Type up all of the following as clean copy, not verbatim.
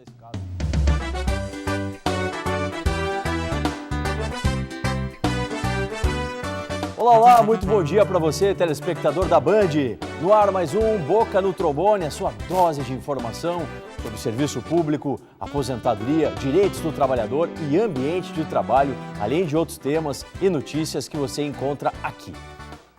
nesse caso. Olá, olá, muito bom dia para você, telespectador da Band. No ar mais um Boca no Trombone, a sua dose de informação sobre serviço público, aposentadoria, direitos do trabalhador e ambiente de trabalho, além de outros temas e notícias que você encontra aqui.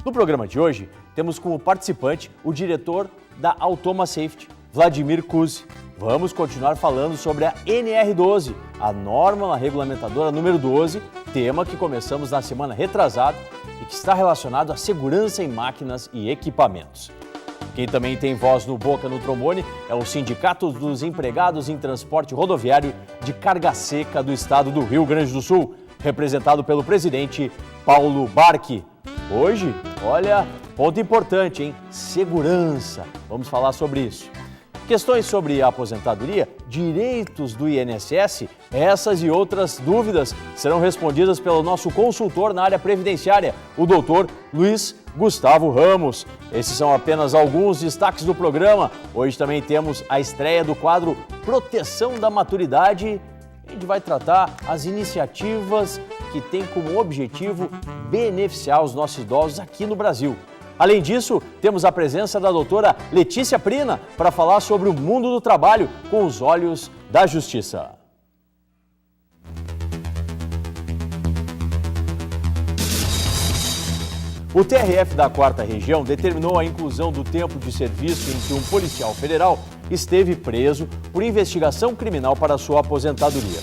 No programa de hoje, temos como participante o diretor da Automa Safety, Vladimir Kuzi. Vamos continuar falando sobre a NR12, a norma regulamentadora número 12, tema que começamos na semana retrasada e que está relacionado à segurança em máquinas e equipamentos. Quem também tem voz no Boca no Trombone é o Sindicato dos Empregados em Transporte Rodoviário de Carga Seca do Estado do Rio Grande do Sul, representado pelo presidente Paulo Barque. Hoje, olha, ponto importante, hein? Segurança. Vamos falar sobre isso. Questões sobre a aposentadoria, direitos do INSS, essas e outras dúvidas serão respondidas pelo nosso consultor na área previdenciária, o doutor Luiz Gustavo Ramos. Esses são apenas alguns destaques do programa. Hoje também temos a estreia do quadro Proteção da Maturidade. A gente vai tratar as iniciativas que têm como objetivo beneficiar os nossos idosos aqui no Brasil. Além disso, temos a presença da doutora Letícia Prina para falar sobre o mundo do trabalho com os olhos da justiça. O TRF da 4ª Região determinou a inclusão do tempo de serviço em que um policial federal esteve preso por investigação criminal para sua aposentadoria.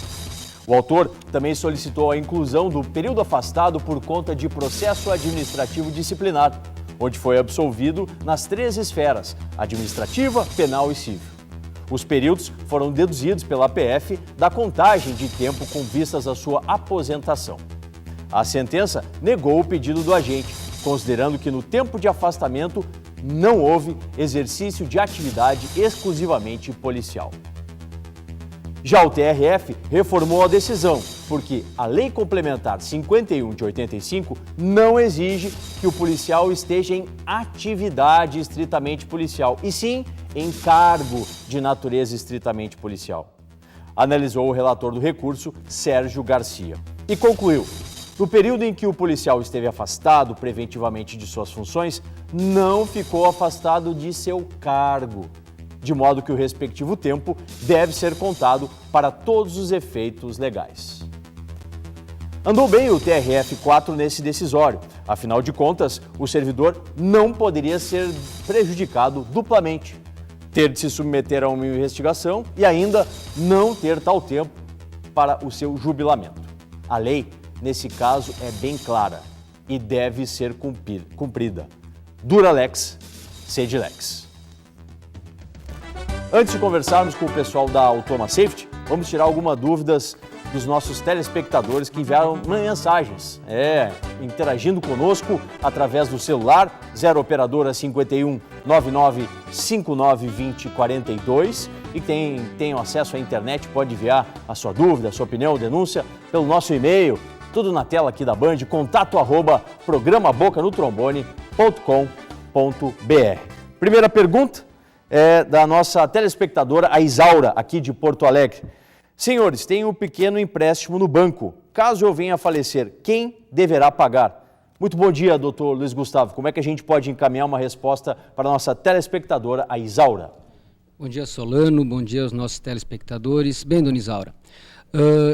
O autor também solicitou a inclusão do período afastado por conta de processo administrativo disciplinar, onde foi absolvido nas 3 esferas, administrativa, penal e civil. Os períodos foram deduzidos pela PF da contagem de tempo com vistas à sua aposentação. A sentença negou o pedido do agente, considerando que no tempo de afastamento não houve exercício de atividade exclusivamente policial. Já o TRF reformou a decisão, porque a Lei Complementar 51 de 85 não exige que o policial esteja em atividade estritamente policial, e sim em cargo de natureza estritamente policial. Analisou o relator do recurso, Sérgio Garcia, e concluiu: no período em que o policial esteve afastado preventivamente de suas funções, não ficou afastado de seu cargo, de modo que o respectivo tempo deve ser contado para todos os efeitos legais. Andou bem o TRF-4 nesse decisório. Afinal de contas, o servidor não poderia ser prejudicado duplamente, ter de se submeter a uma investigação e ainda não ter tal tempo para o seu jubilamento. A lei, nesse caso, é bem clara e deve ser cumprida. Dura lex, sed lex. Antes de conversarmos com o pessoal da Automa Safety, vamos tirar algumas dúvidas dos nossos telespectadores que enviaram mensagens, interagindo conosco através do celular 0 operadora 51 99 59 20 42 e tem acesso à internet, pode enviar a sua dúvida, a sua opinião, denúncia pelo nosso e-mail, tudo na tela aqui da Band, contato@programabocaноtrombone.com.br. Primeira pergunta é da nossa telespectadora, a Isaura, aqui de Porto Alegre. Senhores, tenho um pequeno empréstimo no banco. Caso eu venha a falecer, quem deverá pagar? Muito bom dia, doutor Luiz Gustavo. Como é que a gente pode encaminhar uma resposta para a nossa telespectadora, a Isaura? Bom dia, Solano. Bom dia aos nossos telespectadores. Bem, dona Isaura,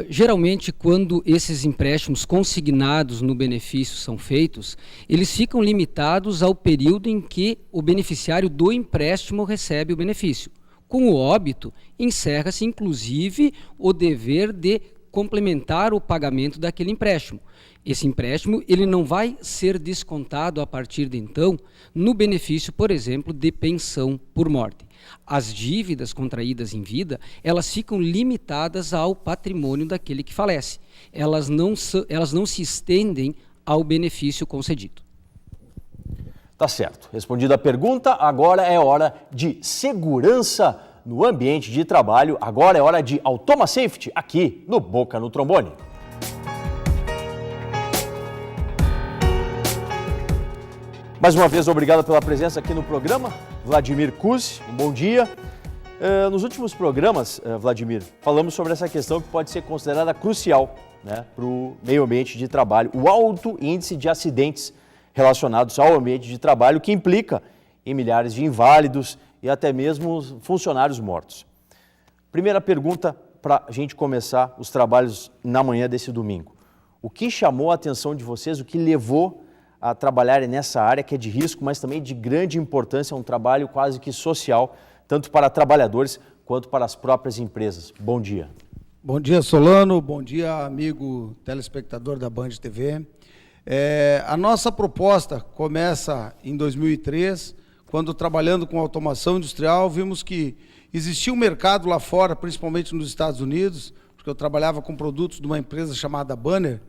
geralmente, quando esses empréstimos consignados no benefício são feitos, eles ficam limitados ao período em que o beneficiário do empréstimo recebe o benefício. Com o óbito, encerra-se, inclusive, o dever de complementar o pagamento daquele empréstimo. Esse empréstimo ele não vai ser descontado a partir de então no benefício, por exemplo, de pensão por morte. As dívidas contraídas em vida, elas ficam limitadas ao patrimônio daquele que falece. Elas não se estendem ao benefício concedido. Tá certo. Respondida a pergunta, agora é hora de segurança no ambiente de trabalho. Agora é hora de Automa Safety aqui no Boca no Trombone. Mais uma vez, obrigado pela presença aqui no programa. Vladimir Kuzi, um bom dia. Nos últimos programas, Vladimir, falamos sobre essa questão que pode ser considerada crucial, né, para o meio ambiente de trabalho, o alto índice de acidentes relacionados ao ambiente de trabalho, que implica em milhares de inválidos e até mesmo funcionários mortos. Primeira pergunta para a gente começar os trabalhos na manhã desse domingo. O que chamou a atenção de vocês, o que levou a trabalharem nessa área que é de risco, mas também de grande importância, um trabalho quase que social, tanto para trabalhadores quanto para as próprias empresas? Bom dia. Bom dia, Solano. Bom dia, amigo telespectador da Band TV. A nossa proposta começa em 2003, quando trabalhando com automação industrial, vimos que existia um mercado lá fora, principalmente nos Estados Unidos, porque eu trabalhava com produtos de uma empresa chamada Banner,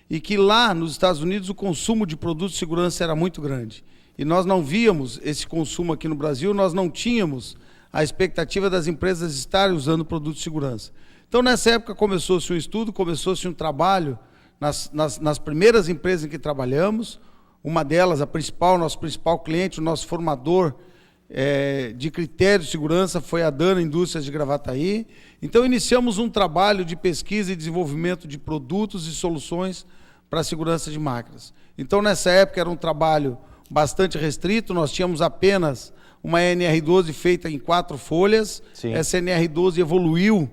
e que lá nos Estados Unidos o consumo de produtos de segurança era muito grande. E nós não víamos esse consumo aqui no Brasil, nós não tínhamos a expectativa das empresas estarem usando produtos de segurança. Então, nessa época, começou-se um estudo, começou-se um trabalho nas primeiras empresas em que trabalhamos. Uma delas, a principal, nosso principal cliente, o nosso formador de critérios de segurança foi a Dana Indústrias de Gravataí. Então, iniciamos um trabalho de pesquisa e desenvolvimento de produtos e soluções para a segurança de máquinas. Então, nessa época, era um trabalho bastante restrito, nós tínhamos apenas uma NR12 feita em 4 folhas. Sim. Essa NR12 evoluiu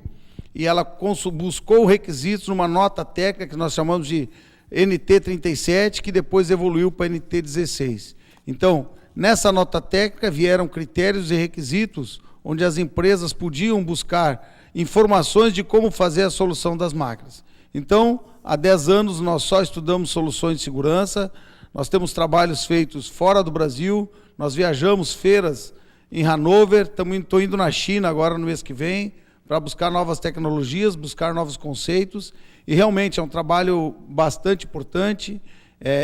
e ela buscou requisitos numa nota técnica que nós chamamos de NT37, que depois evoluiu para NT16. Então, nessa nota técnica vieram critérios e requisitos onde as empresas podiam buscar informações de como fazer a solução das máquinas. Então, há 10 anos nós só estudamos soluções de segurança, nós temos trabalhos feitos fora do Brasil, nós viajamos feiras em Hannover, estou indo na China agora no mês que vem, para buscar novas tecnologias, buscar novos conceitos, e realmente é um trabalho bastante importante.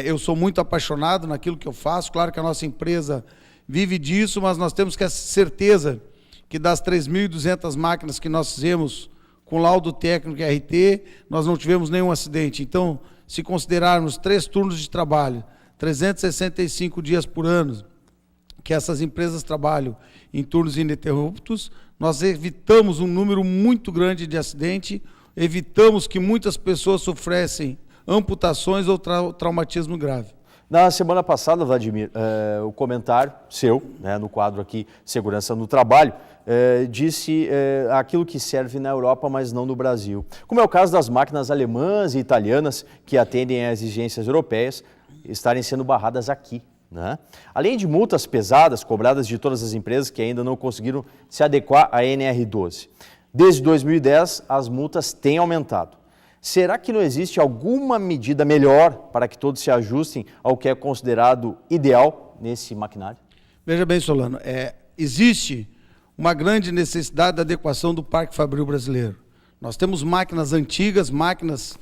Eu sou muito apaixonado naquilo que eu faço, claro que a nossa empresa vive disso, mas nós temos que ter certeza que das 3.200 máquinas que nós fizemos com laudo técnico e RT, nós não tivemos nenhum acidente. Então, se considerarmos 3 turnos de trabalho, 365 dias por ano, que essas empresas trabalham em turnos ininterruptos, nós evitamos um número muito grande de acidente, evitamos que muitas pessoas sofressem amputações ou traumatismo grave. Na semana passada, Vladimir, o comentário seu, né, no quadro aqui Segurança no Trabalho, disse aquilo que serve na Europa, mas não no Brasil. Como é o caso das máquinas alemãs e italianas que atendem às exigências europeias estarem sendo barradas aqui, né? Além de multas pesadas cobradas de todas as empresas que ainda não conseguiram se adequar à NR12. Desde 2010, as multas têm aumentado. Será que não existe alguma medida melhor para que todos se ajustem ao que é considerado ideal nesse maquinário? Veja bem, Solano, existe uma grande necessidade da adequação do parque fabril brasileiro. Nós temos máquinas antigas, máquinas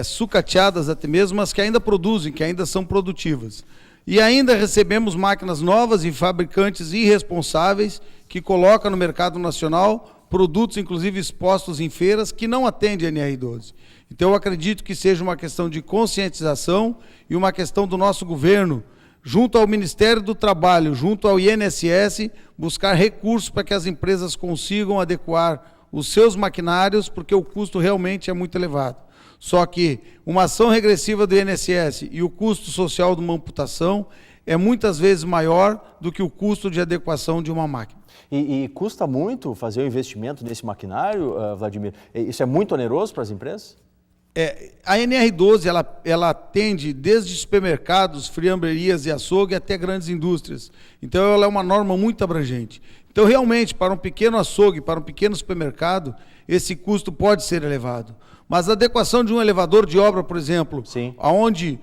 sucateadas até mesmo, mas que ainda produzem, que ainda são produtivas. E ainda recebemos máquinas novas e fabricantes irresponsáveis que colocam no mercado nacional produtos, inclusive expostos em feiras, que não atendem a NR12. Então, eu acredito que seja uma questão de conscientização e uma questão do nosso governo, junto ao Ministério do Trabalho, junto ao INSS, buscar recursos para que as empresas consigam adequar os seus maquinários, porque o custo realmente é muito elevado. Só que uma ação regressiva do INSS e o custo social de uma amputação é muitas vezes maior do que o custo de adequação de uma máquina. E custa muito fazer o investimento nesse maquinário, Vladimir? Isso é muito oneroso para as empresas? A NR12 ela atende desde supermercados, friamberias e açougue até grandes indústrias. Então ela é uma norma muito abrangente. Então realmente para um pequeno açougue, para um pequeno supermercado, esse custo pode ser elevado. Mas a adequação de um elevador de obra, por exemplo, onde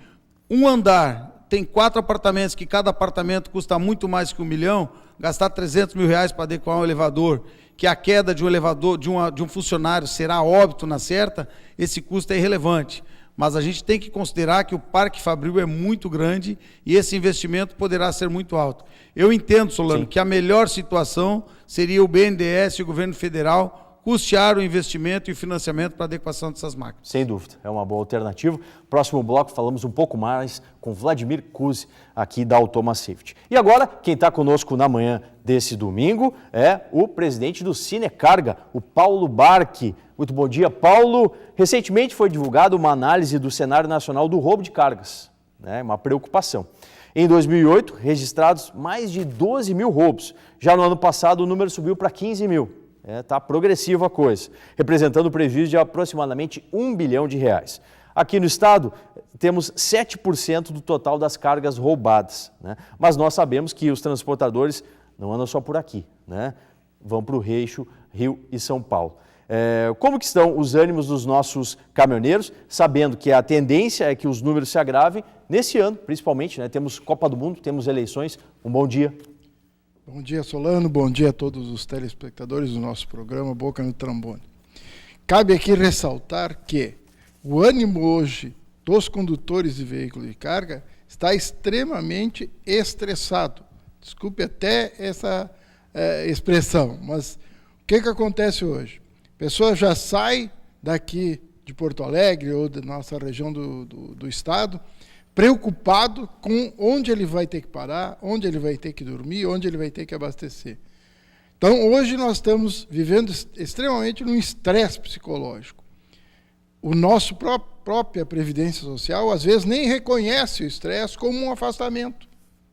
um andar tem 4 apartamentos, que cada apartamento custa muito mais que R$1 milhão, gastar R$300 mil para adequar um elevador, que a queda de um elevador, de um funcionário será óbito na certa, esse custo é irrelevante. Mas a gente tem que considerar que o parque fabril é muito grande e esse investimento poderá ser muito alto. Eu entendo, Solano, que a melhor situação seria o BNDES e o governo federal custear o investimento e o financiamento para a adequação dessas máquinas. Sem dúvida, é uma boa alternativa. Próximo bloco falamos um pouco mais com Vladimir Kuzi, aqui da Automa Safety. E agora, quem está conosco na manhã desse domingo é o presidente do Sinecarga, o Paulo Barque. Muito bom dia, Paulo. Recentemente foi divulgada uma análise do cenário nacional do roubo de cargas, né? Uma preocupação. Em 2008, registrados mais de 12 mil roubos. Já no ano passado, o número subiu para 15 mil. Está progressiva a coisa, representando um prejuízo de aproximadamente R$1 bilhão. Aqui no estado, temos 7% do total das cargas roubadas, né? Mas nós sabemos que os transportadores não andam só por aqui, né? Vão para o Eixo, Rio e São Paulo. Como que estão os ânimos dos nossos caminhoneiros, sabendo que a tendência é que os números se agravem nesse ano, principalmente, né? Temos Copa do Mundo, temos eleições. Um bom dia. Bom dia, Solano. Bom dia a todos os telespectadores do nosso programa Boca no Trombone. Cabe aqui ressaltar que o ânimo hoje dos condutores de veículos de carga está extremamente estressado. Desculpe até essa expressão, mas o que acontece hoje? A pessoa já sai daqui de Porto Alegre ou da nossa região do estado, preocupado com onde ele vai ter que parar, onde ele vai ter que dormir, onde ele vai ter que abastecer. Então, hoje nós estamos vivendo extremamente num estresse psicológico. O nosso própria Previdência Social, às vezes, nem reconhece o estresse como um afastamento,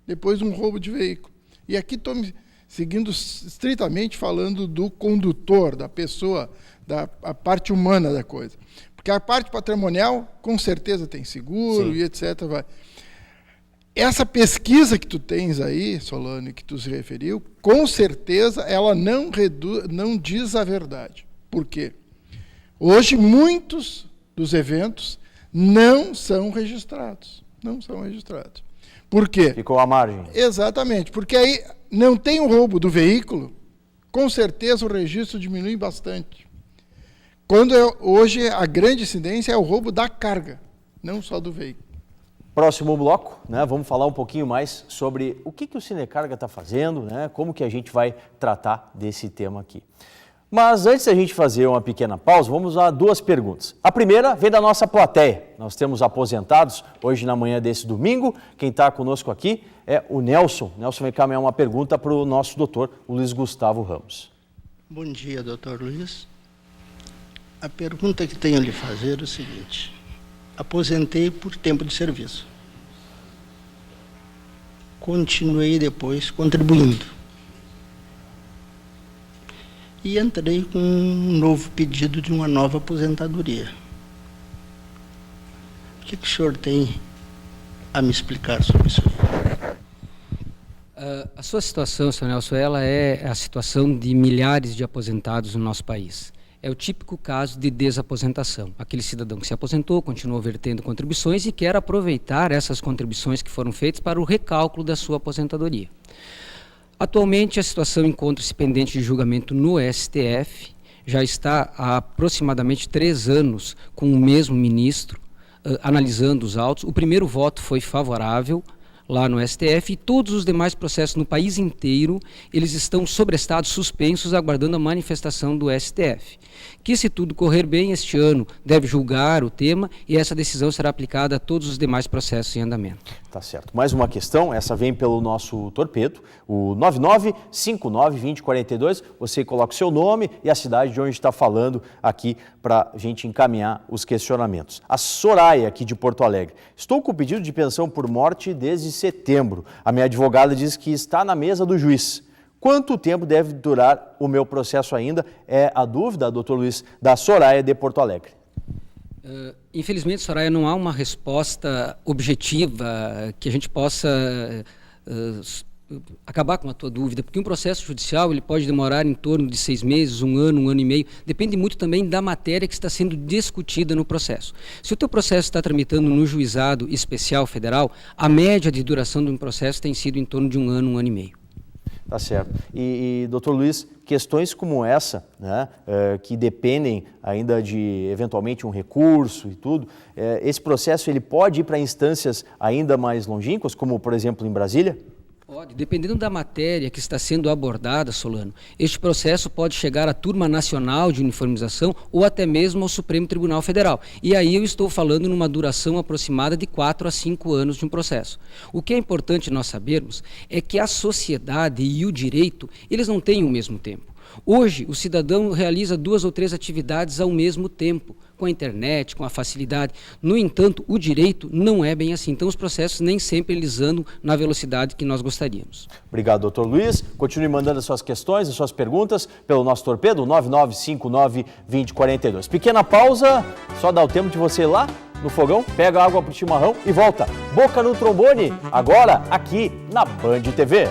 depois de um roubo de veículo. E aqui estou seguindo estritamente falando do condutor, da pessoa, a parte humana da coisa. Porque a parte patrimonial, com certeza, tem seguro. Sim. E etc. Vai. Essa pesquisa que tu tens aí, Solano, que tu se referiu, com certeza ela não diz a verdade. Por quê? Hoje, muitos dos eventos não são registrados. Não são registrados. Por quê? Ficou à margem. Exatamente. Porque aí não tem o roubo do veículo, com certeza o registro diminui bastante. Quando hoje a grande incidência é o roubo da carga, não só do veículo. Próximo bloco, né? Vamos falar um pouquinho mais sobre o que o Sinecarga está fazendo, né? Como que a gente vai tratar desse tema aqui. Mas antes da gente fazer uma pequena pausa, vamos a duas perguntas. A primeira vem da nossa plateia. Nós temos aposentados hoje na manhã desse domingo. Quem está conosco aqui é o Nelson. Nelson vai encaminhar uma pergunta para o nosso doutor, o Luiz Gustavo Ramos. Bom dia, doutor Luiz. A pergunta que tenho a lhe fazer é o seguinte: aposentei por tempo de serviço. Continuei depois contribuindo. E entrei com um novo pedido de uma nova aposentadoria. O que o senhor tem a me explicar sobre isso? A sua situação, Sr. Nelson, ela é a situação de milhares de aposentados no nosso país. É o típico caso de desaposentação. Aquele cidadão que se aposentou, continuou vertendo contribuições e quer aproveitar essas contribuições que foram feitas para o recálculo da sua aposentadoria. Atualmente, a situação encontra-se pendente de julgamento no STF. Já está há aproximadamente 3 anos com o mesmo ministro analisando os autos. O primeiro voto foi favorável lá no STF e todos os demais processos no país inteiro, eles estão sobrestados, suspensos, aguardando a manifestação do STF. Que, se tudo correr bem, este ano deve julgar o tema e essa decisão será aplicada a todos os demais processos em andamento. Tá certo. Mais uma questão, essa vem pelo nosso torpedo, o 99592042. Você coloca o seu nome e a cidade de onde está falando aqui para a gente encaminhar os questionamentos. A Soraya, aqui de Porto Alegre. Estou com pedido de pensão por morte desde setembro. A minha advogada diz que está na mesa do juiz. Quanto tempo deve durar o meu processo ainda? É a dúvida, doutor Luiz, da Soraya de Porto Alegre. Infelizmente, Soraya, não há uma resposta objetiva que a gente possa acabar com a tua dúvida, porque um processo judicial ele pode demorar em torno de 6 meses, 1 ano, 1 ano e meio, depende muito também da matéria que está sendo discutida no processo. Se o teu processo está tramitando no juizado especial federal, a média de duração de um processo tem sido em torno de 1 ano, 1 ano e meio. Tá certo. E doutor Luiz, questões como essa, né, que dependem ainda de, eventualmente, um recurso e tudo, esse processo ele pode ir para instâncias ainda mais longínquas, como, por exemplo, em Brasília? Pode, dependendo da matéria que está sendo abordada, Solano, este processo pode chegar à Turma Nacional de Uniformização ou até mesmo ao Supremo Tribunal Federal. E aí eu estou falando numa duração aproximada de 4 a 5 anos de um processo. O que é importante nós sabermos é que a sociedade e o direito, eles não têm o mesmo tempo. Hoje, o cidadão realiza 2 ou 3 atividades ao mesmo tempo, com a internet, com a facilidade. No entanto, o direito não é bem assim. Então, os processos nem sempre eles andam na velocidade que nós gostaríamos. Obrigado, doutor Luiz. Continue mandando as suas questões, as suas perguntas pelo nosso torpedo, 9959-2042. Pequena pausa, só dá o tempo de você ir lá no fogão, pega água para o chimarrão e volta. Boca no trombone, agora aqui na Band TV.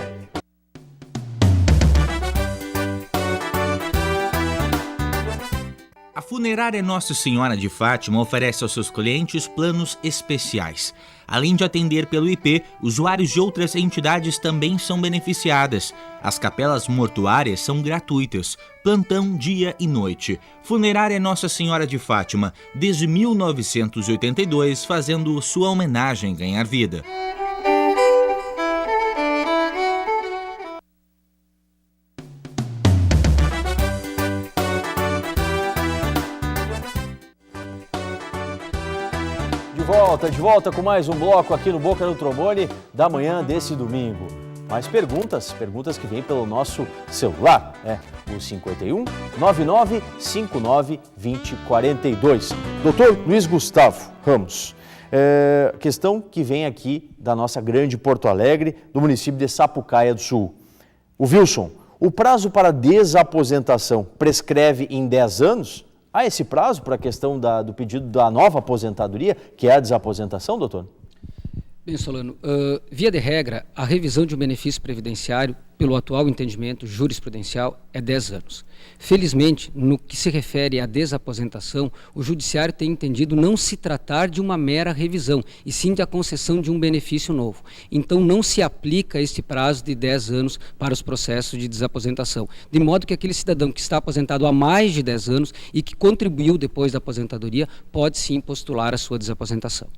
A Funerária Nossa Senhora de Fátima oferece aos seus clientes planos especiais. Além de atender pelo IP, usuários de outras entidades também são beneficiadas. As capelas mortuárias são gratuitas, plantão dia e noite. Funerária Nossa Senhora de Fátima, desde 1982, fazendo sua homenagem ganhar vida. De volta com mais um bloco aqui no Boca no Trombone da manhã desse domingo. Mais perguntas que vêm pelo nosso celular, o 51 99 59 2042. Doutor Luiz Gustavo Ramos, questão que vem aqui da nossa grande Porto Alegre, do município de Sapucaia do Sul. O Wilson, o prazo para desaposentação prescreve em 10 anos? Há esse prazo para a questão do pedido da nova aposentadoria, que é a desaposentação, doutor? Bem, Solano, via de regra, a revisão de um benefício previdenciário, pelo atual entendimento jurisprudencial, é 10 anos. Felizmente, no que se refere à desaposentação, o Judiciário tem entendido não se tratar de uma mera revisão, e sim da concessão de um benefício novo. Então, não se aplica este prazo de 10 anos para os processos de desaposentação. De modo que aquele cidadão que está aposentado há mais de 10 anos e que contribuiu depois da aposentadoria, pode sim postular a sua desaposentação.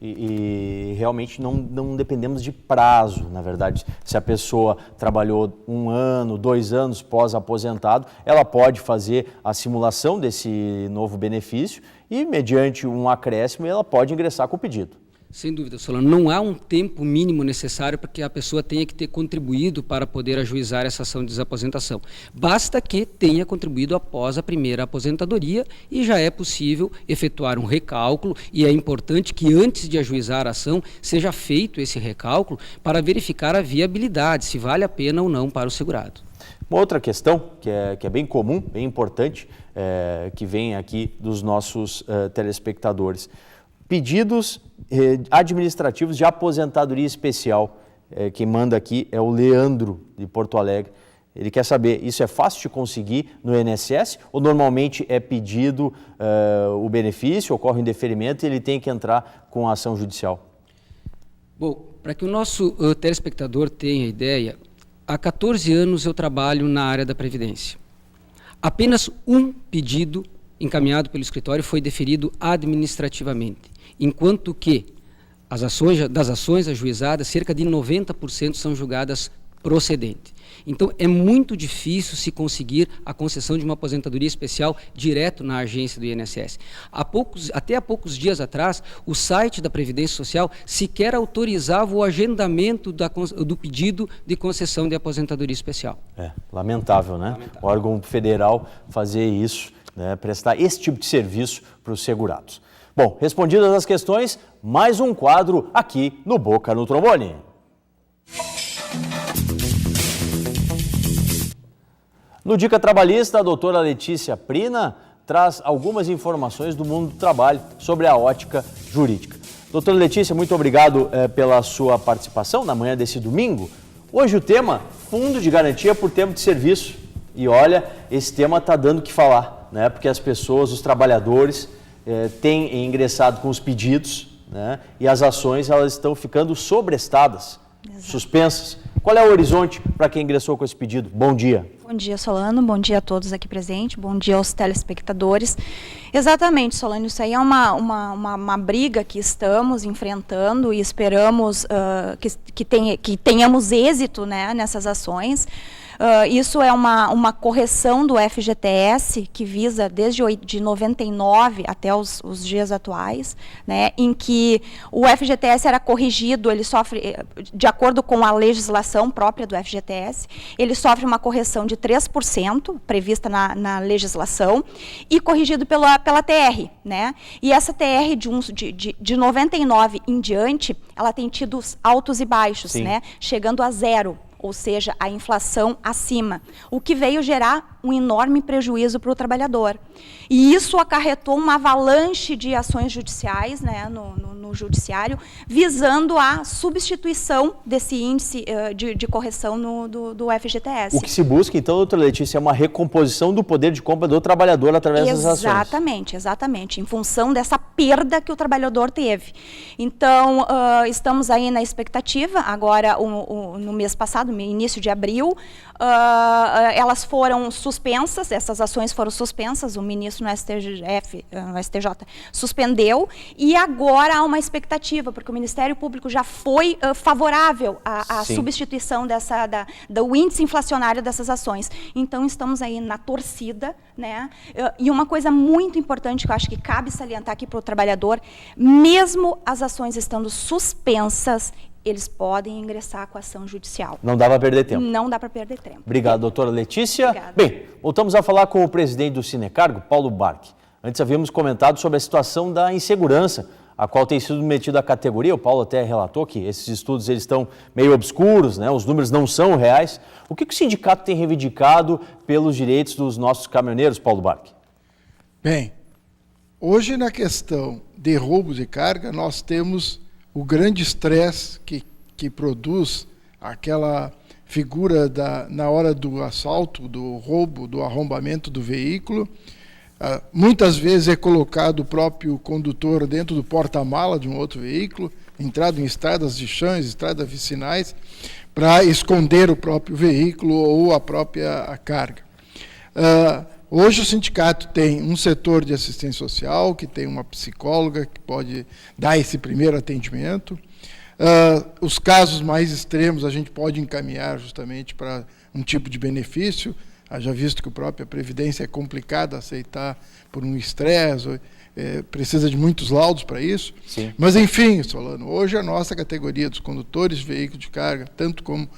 E realmente não dependemos de prazo, na verdade. Se a pessoa trabalhou 1 ano, 2 anos pós-aposentado, ela pode fazer a simulação desse novo benefício e, mediante um acréscimo, ela pode ingressar com o pedido. Sem dúvida, Solano, não há um tempo mínimo necessário para que a pessoa tenha que ter contribuído para poder ajuizar essa ação de desaposentação. Basta que tenha contribuído após a primeira aposentadoria e já é possível efetuar um recálculo, e é importante que antes de ajuizar a ação seja feito esse recálculo para verificar a viabilidade, se vale a pena ou não para o segurado. Uma outra questão que é bem comum, bem importante, que vem aqui dos nossos telespectadores. Pedidos administrativos de aposentadoria especial. Quem manda aqui é o Leandro, de Porto Alegre. Ele quer saber, isso é fácil de conseguir no INSS ou normalmente é pedido o benefício, ocorre um indeferimento e ele tem que entrar com a ação judicial? Bom, para que o nosso telespectador tenha ideia, há 14 anos eu trabalho na área da Previdência. Apenas um pedido encaminhado pelo escritório foi deferido administrativamente, enquanto que das ações ajuizadas, cerca de 90% são julgadas procedentes. Então, é muito difícil se conseguir a concessão de uma aposentadoria especial direto na agência do INSS. Até há poucos dias atrás, o site da Previdência Social sequer autorizava o agendamento do pedido de concessão de aposentadoria especial. Lamentável, né? Lamentável. O órgão federal fazer isso, né? Prestar esse tipo de serviço para os segurados. Bom, respondidas as questões, mais um quadro aqui no Boca no Trombone. No Dica Trabalhista, a doutora Letícia Prina traz algumas informações do mundo do trabalho sobre a ótica jurídica. Doutora Letícia, muito obrigado pela sua participação na manhã desse domingo. Hoje o tema, Fundo de Garantia por Tempo de Serviço. E olha, esse tema está dando o que falar, né? Porque as pessoas, os trabalhadores, têm ingressado com os pedidos, né? E as ações elas estão ficando sobrestadas, suspensas. Qual é o horizonte para quem ingressou com esse pedido? Bom dia. Bom dia, Solano. Bom dia a todos aqui presentes. Bom dia aos telespectadores. Exatamente, Solano, isso aí é uma briga que estamos enfrentando e esperamos que tenhamos êxito, né, nessas ações. Isso é uma correção do FGTS que visa desde 99 até os dias atuais, né, em que o FGTS era corrigido, ele sofre, de acordo com a legislação própria do FGTS, ele sofre uma correção de 3%, prevista na legislação, e corrigido pela TR, né? E essa TR de 99 em diante, ela tem tido altos e baixos, né, chegando a zero. Ou seja, a inflação acima, o que veio gerar um enorme prejuízo para o trabalhador. E isso acarretou uma avalanche de ações judiciais, né, no judiciário, visando a substituição desse índice de correção do FGTS. O que se busca, então, doutora Letícia, é uma recomposição do poder de compra do trabalhador através das ações. Exatamente, exatamente, em função dessa perda que o trabalhador teve. Então, estamos aí na expectativa, agora, no mês passado, no início de abril, elas foram suspensas, essas ações foram suspensas, o ministro no STJ suspendeu, e agora há uma expectativa, porque o Ministério Público já foi favorável à substituição do índice inflacionário dessas ações. Então, estamos aí na torcida, né? E uma coisa muito importante que eu acho que cabe salientar aqui para o trabalhador, mesmo as ações estando suspensas, eles podem ingressar com a ação judicial. Não dá para perder tempo. Não dá para perder tempo. Obrigado, doutora Letícia. Obrigada. Bem, voltamos a falar com o presidente do Sinecargo, Paulo Barque. Antes havíamos comentado sobre a situação da insegurança, a qual tem sido metida a categoria. O Paulo até relatou que esses estudos eles estão meio obscuros, né? Os números não são reais. O que o sindicato tem reivindicado pelos direitos dos nossos caminhoneiros, Paulo Barque? Bem, hoje na questão de roubo de carga, nós temos o grande estresse que produz aquela figura na hora do assalto, do roubo, do arrombamento do veículo. Muitas vezes é colocado o próprio condutor dentro do porta-mala de um outro veículo, entrado em estradas de chães, estradas vicinais, para esconder o próprio veículo ou a própria carga. Hoje o sindicato tem um setor de assistência social, que tem uma psicóloga que pode dar esse primeiro atendimento. Os casos mais extremos a gente pode encaminhar justamente para um tipo de benefício, já visto que a própria Previdência é complicada aceitar por um estresse, precisa de muitos laudos para isso. Sim. Mas, enfim, Solano, hoje a nossa categoria dos condutores de veículos de carga, tanto como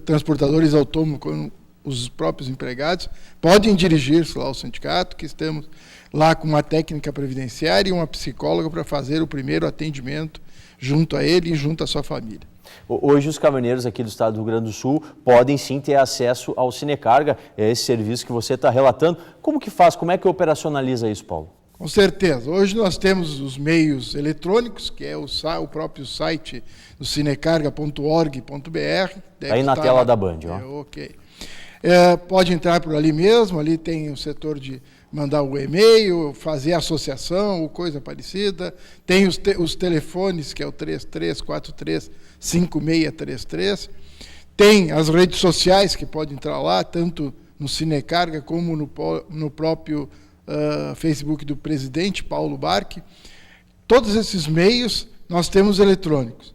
transportadores autônomos, como os próprios empregados, podem dirigir-se lá ao sindicato, que estamos lá com uma técnica previdenciária e uma psicóloga para fazer o primeiro atendimento junto a ele e junto à sua família. Hoje os caminhoneiros aqui do estado do Rio Grande do Sul podem sim ter acesso ao Sinecarga, esse serviço que você está relatando. Como que faz? Como é que operacionaliza isso, Paulo? Com certeza. Hoje nós temos os meios eletrônicos, que é o próprio site do sinecarga.org.br. Está aí na tela da Band. Ó. Ok. Pode entrar por ali mesmo, ali tem o setor de mandar o e-mail, fazer associação ou coisa parecida. Tem os telefones, que é o 3343-5633. Tem as redes sociais, que pode entrar lá, tanto no Sinecarga como no próprio Facebook do presidente, Paulo Barque. Todos esses meios nós temos eletrônicos.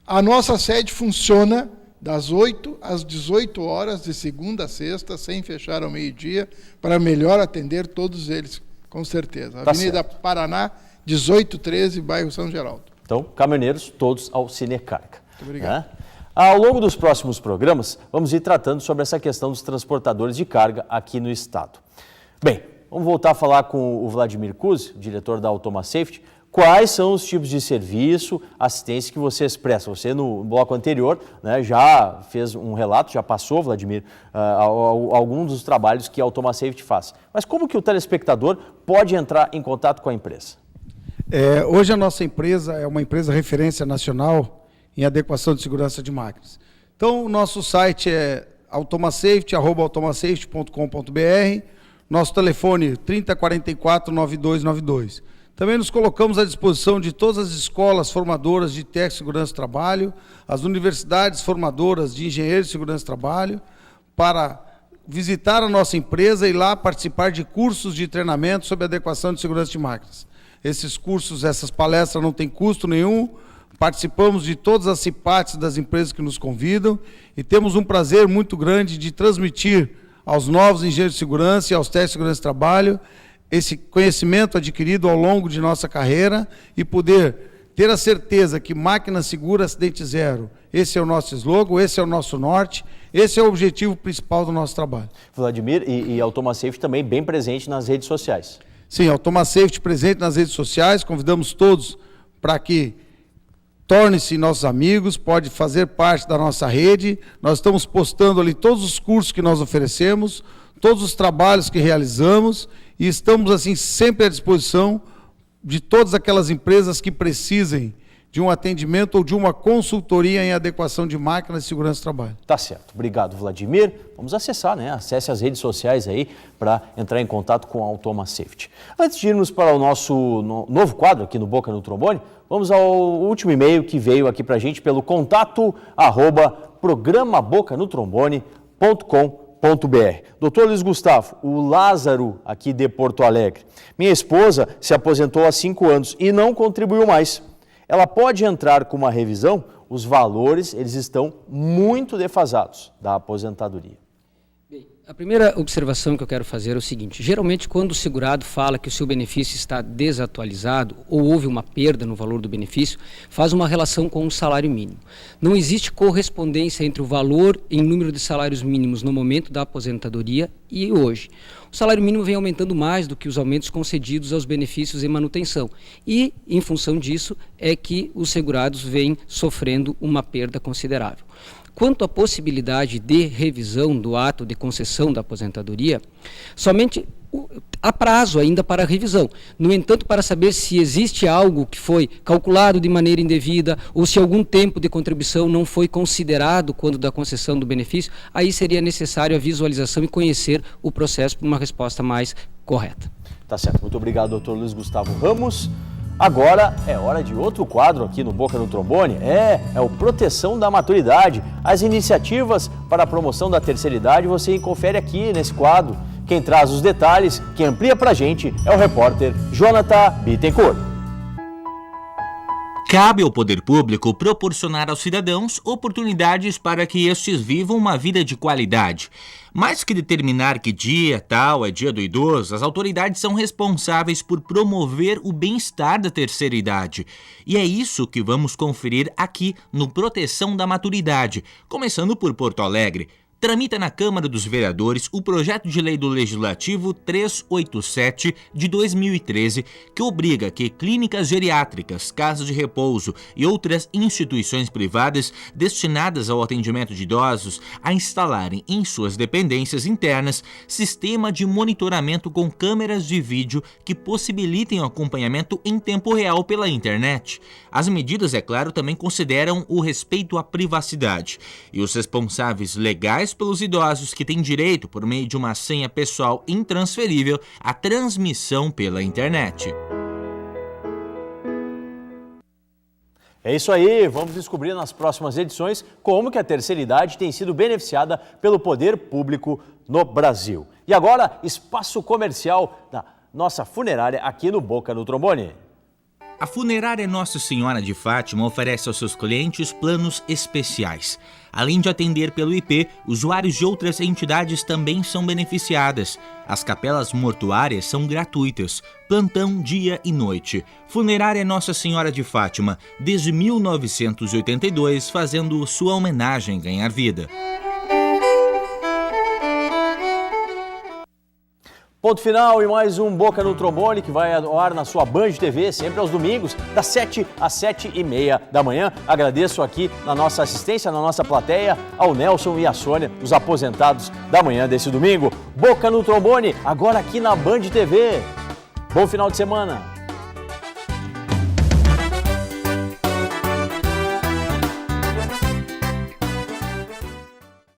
A nossa sede funciona das 8 às 18 horas, de segunda a sexta, sem fechar ao meio-dia, para melhor atender todos eles, com certeza. Tá Avenida certo. Paraná, 1813, bairro São Geraldo. Então, caminhoneiros todos ao Sinecarga. Muito obrigado. Ao longo dos próximos programas, vamos ir tratando sobre essa questão dos transportadores de carga aqui no estado. Bem, vamos voltar a falar com o Vladimir Kuz, diretor da Automa Safety. Quais são os tipos de serviço, assistência que vocês prestam? Você, no bloco anterior, né, já fez um relato, já passou, Vladimir, alguns dos trabalhos que a Automa Safety faz. Mas como que o telespectador pode entrar em contato com a empresa? Hoje a nossa empresa é uma empresa referência nacional em adequação de segurança de máquinas. Então, o nosso site é automasafety.com.br, nosso telefone 3044-9292. Também nos colocamos à disposição de todas as escolas formadoras de técnico de segurança do trabalho, as universidades formadoras de engenheiros de segurança do trabalho, para visitar a nossa empresa e lá participar de cursos de treinamento sobre adequação de segurança de máquinas. Esses cursos, essas palestras não têm custo nenhum, participamos de todas as CIPATs das empresas que nos convidam e temos um prazer muito grande de transmitir aos novos engenheiros de segurança e aos técnicos de segurança de trabalho esse conhecimento adquirido ao longo de nossa carreira e poder ter a certeza que máquina segura, acidente zero. Esse é o nosso slogan, esse é o nosso norte, esse é o objetivo principal do nosso trabalho. Vladimir, e a AutomaSafety também bem presente nas redes sociais. Sim, a AutomaSafety presente nas redes sociais, convidamos todos para que tornem-se nossos amigos, pode fazer parte da nossa rede. Nós estamos postando ali todos os cursos que nós oferecemos, todos os trabalhos que realizamos e estamos assim sempre à disposição de todas aquelas empresas que precisem de um atendimento ou de uma consultoria em adequação de máquinas de segurança do trabalho. Tá certo. Obrigado, Vladimir. Vamos acessar, né? Acesse as redes sociais aí para entrar em contato com a AutomaSafety. Antes de irmos para o nosso novo quadro aqui no Boca no Trombone, vamos ao último e-mail que veio aqui para a gente pelo contato@programabocanotrombone.com.br. Doutor Luiz Gustavo, o Lázaro aqui de Porto Alegre. Minha esposa se aposentou há 5 anos e não contribuiu mais. Ela pode entrar com uma revisão? Os valores, eles estão muito defasados da aposentadoria. Bem, a primeira observação que eu quero fazer é o seguinte: geralmente quando o segurado fala que o seu benefício está desatualizado ou houve uma perda no valor do benefício, faz uma relação com o salário mínimo. Não existe correspondência entre o valor em número de salários mínimos no momento da aposentadoria e hoje. O salário mínimo vem aumentando mais do que os aumentos concedidos aos benefícios em manutenção. E, em função disso, é que os segurados vêm sofrendo uma perda considerável. Quanto à possibilidade de revisão do ato de concessão da aposentadoria, somente há prazo ainda para revisão. No entanto, para saber se existe algo que foi calculado de maneira indevida ou se algum tempo de contribuição não foi considerado quando da concessão do benefício, aí seria necessário a visualização e conhecer o processo para uma resposta mais correta. Tá certo. Muito obrigado, doutor Luiz Gustavo Ramos. Agora é hora de outro quadro aqui no Boca no Trombone, é o Proteção da Maturidade. As iniciativas para a promoção da terceira idade você confere aqui nesse quadro. Quem traz os detalhes, quem amplia pra gente é o repórter Jonathan Bittencourt. Cabe ao poder público proporcionar aos cidadãos oportunidades para que estes vivam uma vida de qualidade. Mais que determinar que dia tal é dia do idoso, as autoridades são responsáveis por promover o bem-estar da terceira idade. E é isso que vamos conferir aqui no Proteção da Maturidade, começando por Porto Alegre. Tramita na Câmara dos Vereadores o projeto de lei do Legislativo 387 de 2013, que obriga que clínicas geriátricas, casas de repouso e outras instituições privadas destinadas ao atendimento de idosos a instalarem em suas dependências internas sistema de monitoramento com câmeras de vídeo que possibilitem o acompanhamento em tempo real pela internet. As medidas, é claro, também consideram o respeito à privacidade e os responsáveis legais pelos idosos que têm direito, por meio de uma senha pessoal intransferível, à transmissão pela internet. É isso aí, vamos descobrir nas próximas edições como que a terceira idade tem sido beneficiada pelo poder público no Brasil. E agora, espaço comercial da nossa funerária aqui no Boca no Trombone. A funerária Nossa Senhora de Fátima oferece aos seus clientes planos especiais. Além de atender pelo IP, usuários de outras entidades também são beneficiadas. As capelas mortuárias são gratuitas, plantão dia e noite. Funerária Nossa Senhora de Fátima, desde 1982, fazendo sua homenagem ganhar vida. Ponto final e mais um Boca no Trombone que vai ao ar na sua Band TV, sempre aos domingos, das 7 às 7h30 da manhã. Agradeço aqui na nossa assistência, na nossa plateia, ao Nelson e à Sônia, os aposentados da manhã desse domingo. Boca no Trombone, agora aqui na Band TV. Bom final de semana!